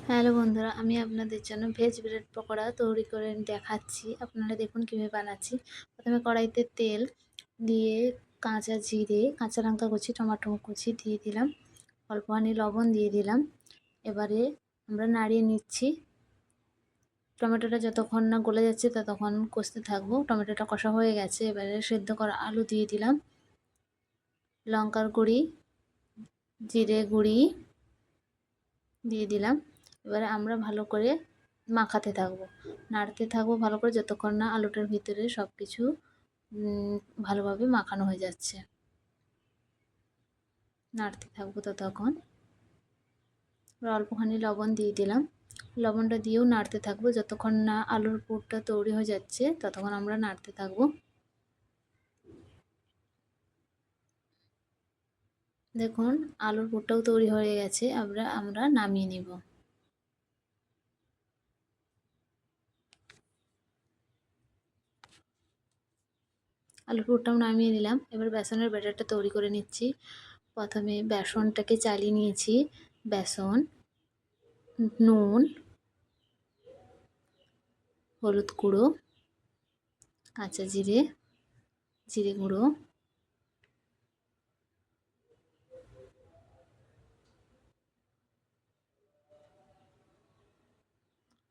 Hello বন্ধুরা, আমি আপনাদের জন্য ভেজ ব্রেড পকোড়া তৈরি করে দেখাচ্ছি। আপনারা দেখুন কীভাবে বানাচ্ছি। প্রথমে কড়াইতে তেল দিয়ে কাঁচা জিরে, কাঁচা লঙ্কা কুচি, টমেটো কুচি দিয়ে দিলাম, অল্পখানি লবণ দিয়ে দিলাম। এবারে আমরা নাড়িয়ে নিচ্ছি। টমেটোটা যতক্ষণ না গলে যাচ্ছে ততক্ষণ কষতে থাকবো। টমেটোটা কষা হয়ে গেছে, এবারে সেদ্ধ করা আলু দিয়ে দিলাম, লঙ্কার গুঁড়ি, জিরে গুঁড়ি দিয়ে দিলাম। এবারে আমরা ভালো করে মাখাতে থাকবো, নাড়তে থাকবো ভালো করে যতক্ষণ না আলুটার ভিতরে সব কিছু ভালোভাবে মাখানো হয়ে যাচ্ছে। নাড়তে থাকবো ততক্ষণ। অল্পখানি লবণ দিয়ে দিলাম, লবণটা দিয়েও নাড়তে থাকবো যতক্ষণ না আলুর পুরটা তৈরি হয়ে যাচ্ছে ততক্ষণ আমরা নাড়তে থাকবো। দেখুন আলুর পুরটাও তৈরি হয়ে গেছে, আমরা নামিয়ে নিব। আলুর পুরটাও নামিয়ে নিলাম। এবার বেসনের ব্যাটারটা তৈরি করে নিচ্ছি। প্রথমে বেসনটাকে চালিয়ে নিয়েছি। বেসন, নুন, হলুদ গুঁড়ো, কাঁচা জিরে, জিরে গুঁড়ো,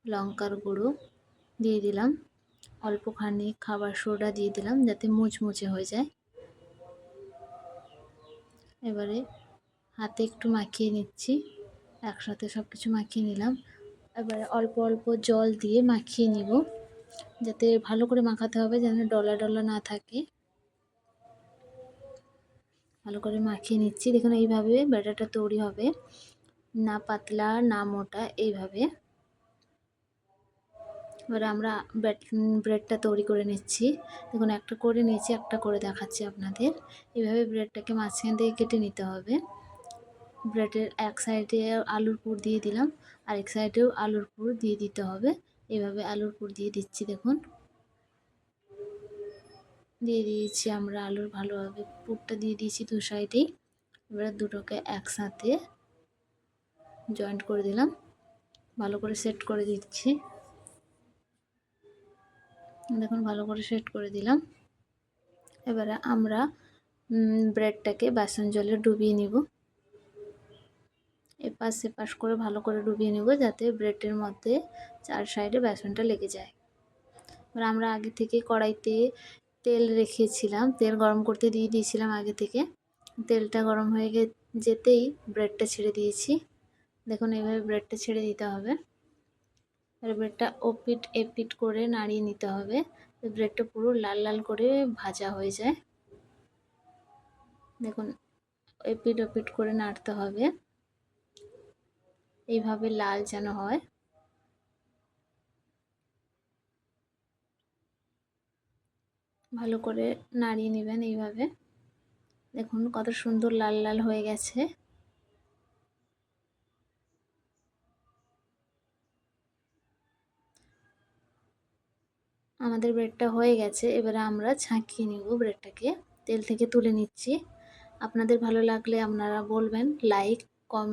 লঙ্কার গুঁড়ো দিয়ে দিলাম, অল্পখানি খাবার সোডা দিয়ে দিলাম যাতে মুচমুচে হয়ে যায়। এবারে হাতে একটু মাখিয়ে নিচ্ছি, একসাথে সব কিছু মাখিয়ে নিলাম। এবারে অল্প অল্প জল দিয়ে মাখিয়ে নিব, যাতে ভালো করে মাখাতে হবে যেন ডলা ডলা না থাকে। ভালো করে মাখিয়ে নিচ্ছি। দেখুন এইভাবে ব্যাটারটা তৈরি হবে, না পাতলা না মোটা, এইভাবে। এবারে আমরা ব্রেডটা তৈরি করে নিচ্ছি। দেখুন একটা করে নিয়েছি, একটা করে দেখাচ্ছি আপনাদের। এইভাবে ব্রেডটাকে মাঝখান থেকে কেটে নিতে হবে। ব্রেডের এক সাইডে আলুর পুর দিয়ে দিলাম, আরেক সাইডেও আলুর পুর দিয়ে দিতে হবে। এইভাবে আলুর পুর দিয়ে দিচ্ছি। দেখুন দিয়ে দিয়েছি আমরা আলুর ভালোভাবে পুরটা দিয়ে দিয়েছি দু সাইডেই। এবারে দুটোকে একসাথে জয়েন্ট করে দিলাম, ভালো করে সেট করে দিচ্ছি। দেখুন ভালো করে সেট করে দিলাম। এবারে আমরা ব্রেডটাকে বেসন জলে ডুবিয়ে নিব। এপাশ সেপাশ করে ভালো করে ডুবিয়ে নেব যাতে ব্রেডের মধ্যে চার সাইডে বেসনটা লেগে যায়। এবার আমরা আগে থেকে কড়াইতে তেল রেখেছিলাম, তেল গরম করতে দিয়ে দিয়েছিলাম আগে থেকে। তেলটা গরম হয়ে যেতেই ব্রেডটা ছেড়ে দিয়েছি। দেখুন এইভাবে ব্রেডটা ছেড়ে দিতে হবে। আর ব্রেডটা ওপিট এপিট করে নাড়িয়ে নিতে হবে, ব্রেডটা পুরো লাল লাল করে ভাজা হয়ে যায়। দেখুন এপিট ওপিট করে নাড়তে হবে, এইভাবে লাল যেন হয়। ভালো করে নাড়িয়ে নেবেন এইভাবে। দেখুন কত সুন্দর লাল লাল হয়ে গেছে। আমাদের ব্রেডটা হয়ে গেছে, এবারে আমরা ছাঁকিয়ে নিব ব্রেডটাকে, তেল থেকে তুলে নিচ্ছি। আপনাদের ভালো লাগলে আপনারা বলবেন, লাইক কমেন্ট